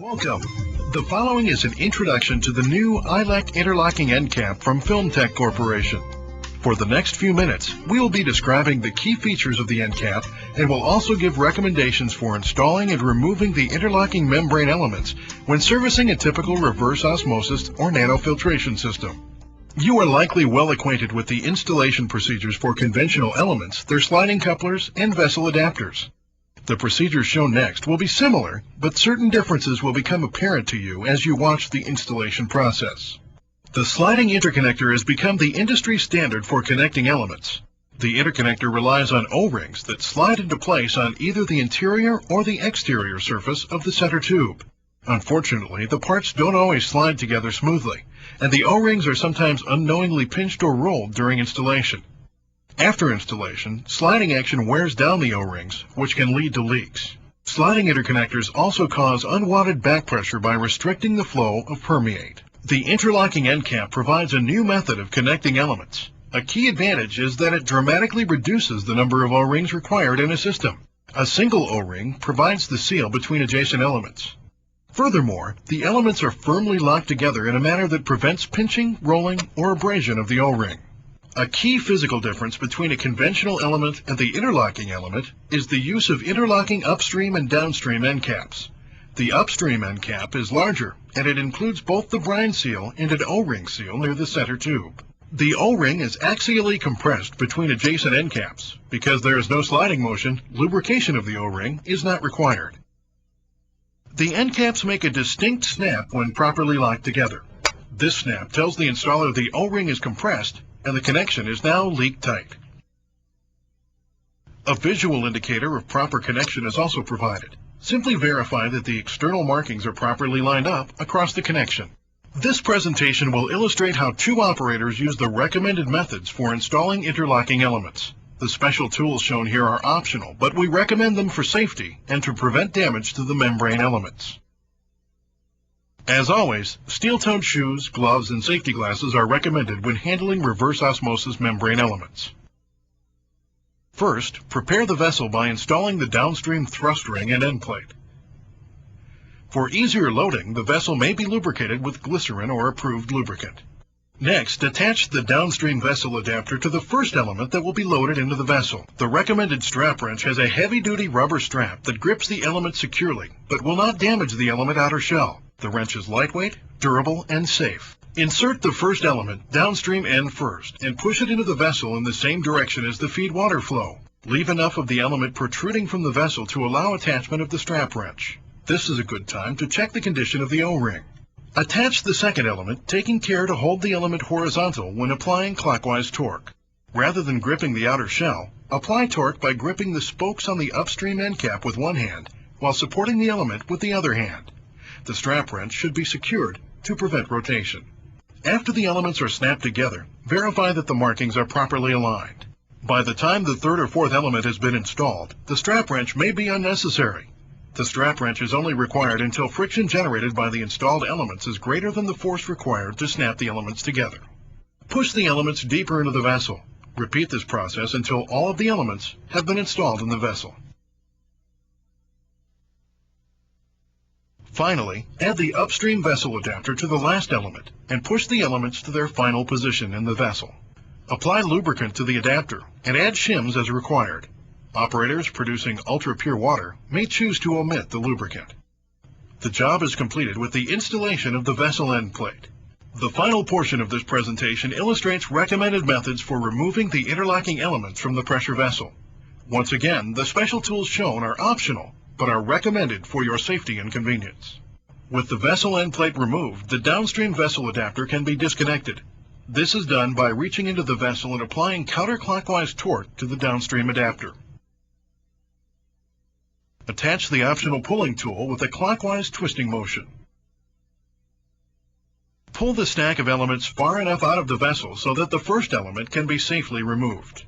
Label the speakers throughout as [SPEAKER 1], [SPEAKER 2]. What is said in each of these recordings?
[SPEAKER 1] Welcome. The following is an introduction to the new ILEC interlocking end cap from FilmTech Corporation. For the next few minutes, we will be describing the key features of the end cap and will also give recommendations for installing and removing the interlocking membrane elements when servicing a typical reverse osmosis or nanofiltration system. You are likely well acquainted with the installation procedures for conventional elements, their sliding couplers, and vessel adapters. The procedures shown next will be similar, but certain differences will become apparent to you as you watch the installation process. The sliding interconnector has become the industry standard for connecting elements. The interconnector relies on O-rings that slide into place on either the interior or the exterior surface of the center tube. Unfortunately, the parts don't always slide together smoothly, and the O-rings are sometimes unknowingly pinched or rolled during installation. After installation, sliding action wears down the O-rings, which can lead to leaks. Sliding interconnectors also cause unwanted back pressure by restricting the flow of permeate. The interlocking end cap provides a new method of connecting elements. A key advantage is that it dramatically reduces the number of O-rings required in a system. A single O-ring provides the seal between adjacent elements. Furthermore, the elements are firmly locked together in a manner that prevents pinching, rolling, or abrasion of the O-ring. A key physical difference between a conventional element and the interlocking element is the use of interlocking upstream and downstream end caps. The upstream end cap is larger, and it includes both the brine seal and an O-ring seal near the center tube. The O-ring is axially compressed between adjacent end caps. Because there is no sliding motion, lubrication of the O-ring is not required. The end caps make a distinct snap when properly locked together. This snap tells the installer the O-ring is compressed and the connection is now leak tight. A visual indicator of proper connection is also provided. Simply verify that the external markings are properly lined up across the connection. This presentation will illustrate how two operators use the recommended methods for installing interlocking elements. The special tools shown here are optional, but we recommend them for safety and to prevent damage to the membrane elements. As always, steel-toed shoes, gloves, and safety glasses are recommended when handling reverse osmosis membrane elements. First, prepare the vessel by installing the downstream thrust ring and end plate. For easier loading, the vessel may be lubricated with glycerin or approved lubricant. Next, attach the downstream vessel adapter to the first element that will be loaded into the vessel. The recommended strap wrench has a heavy-duty rubber strap that grips the element securely, but will not damage the element outer shell. The wrench is lightweight, durable, and safe. Insert the first element, downstream end first, and push it into the vessel in the same direction as the feed water flow. Leave enough of the element protruding from the vessel to allow attachment of the strap wrench. This is a good time to check the condition of the O-ring. Attach the second element, taking care to hold the element horizontal when applying clockwise torque. Rather than gripping the outer shell, apply torque by gripping the spokes on the upstream end cap with one hand, while supporting the element with the other hand. The strap wrench should be secured to prevent rotation. After the elements are snapped together, verify that the markings are properly aligned. By the time the third or fourth element has been installed, the strap wrench may be unnecessary. The strap wrench is only required until friction generated by the installed elements is greater than the force required to snap the elements together. Push the elements deeper into the vessel. Repeat this process until all of the elements have been installed in the vessel. Finally, add the upstream vessel adapter to the last element and push the elements to their final position in the vessel. Apply lubricant to the adapter and add shims as required. Operators producing ultra-pure water may choose to omit the lubricant. The job is completed with the installation of the vessel end plate. The final portion of this presentation illustrates recommended methods for removing the interlocking elements from the pressure vessel. Once again, the special tools shown are optional, but are recommended for your safety and convenience. With the vessel end plate removed, the downstream vessel adapter can be disconnected. This is done by reaching into the vessel and applying counterclockwise torque to the downstream adapter. Attach the optional pulling tool with a clockwise twisting motion. Pull the stack of elements far enough out of the vessel so that the first element can be safely removed.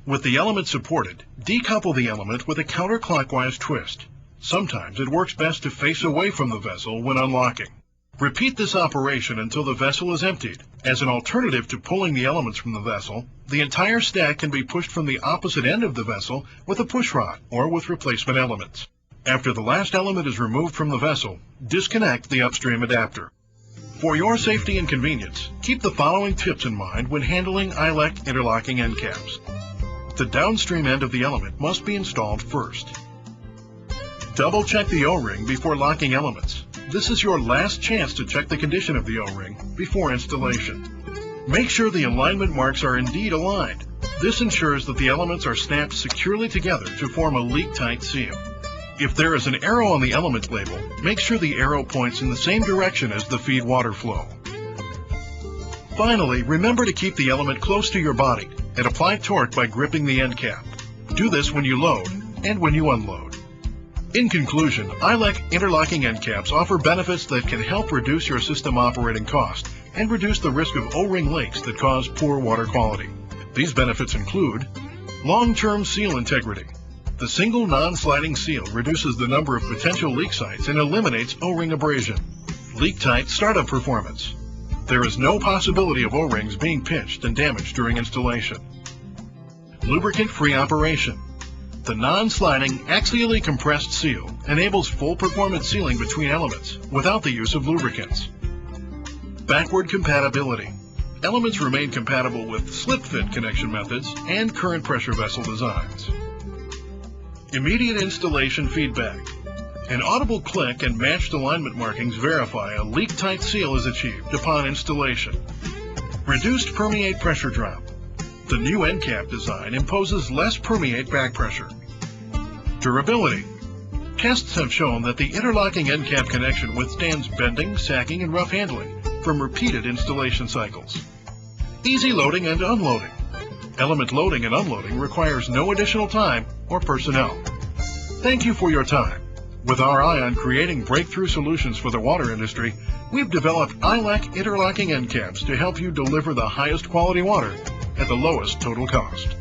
[SPEAKER 1] With the element supported, decouple the element with a counterclockwise twist. Sometimes it works best to face away from the vessel when unlocking. Repeat this operation until the vessel is emptied. As an alternative to pulling the elements from the vessel, the entire stack can be pushed from the opposite end of the vessel with a push rod or with replacement elements. After the last element is removed from the vessel, disconnect the upstream adapter. For your safety and convenience, keep the following tips in mind when handling ILEC interlocking end caps. The downstream end of the element must be installed first. Double check the O-ring before locking elements. This is your last chance to check the condition of the O-ring before installation. Make sure the alignment marks are indeed aligned. This ensures that the elements are snapped securely together to form a leak-tight seal. If there is an arrow on the element label, make sure the arrow points in the same direction as the feed water flow. Finally, remember to keep the element close to your body and apply torque by gripping the end cap. Do this when you load and when you unload. In conclusion, ILEC interlocking end caps offer benefits that can help reduce your system operating cost and reduce the risk of O-ring leaks that cause poor water quality. These benefits include long-term seal integrity. The single non-sliding seal reduces the number of potential leak sites and eliminates O-ring abrasion. Leak-tight startup performance. There is no possibility of O-rings being pinched and damaged during installation. Lubricant-free operation. The non-sliding, axially compressed seal enables full performance sealing between elements without the use of lubricants. Backward compatibility. Elements remain compatible with slip-fit connection methods and current pressure vessel designs. Immediate installation feedback. An audible click and matched alignment markings verify a leak-tight seal is achieved upon installation. Reduced permeate pressure drop. The new end cap design imposes less permeate back pressure. Durability. Tests have shown that the interlocking end cap connection withstands bending, sacking, and rough handling from repeated installation cycles. Easy loading and unloading. Element loading and unloading requires no additional time or personnel. Thank you for your time. With our eye on creating breakthrough solutions for the water industry, we've developed ILEC interlocking end caps to help you deliver the highest quality water at the lowest total cost.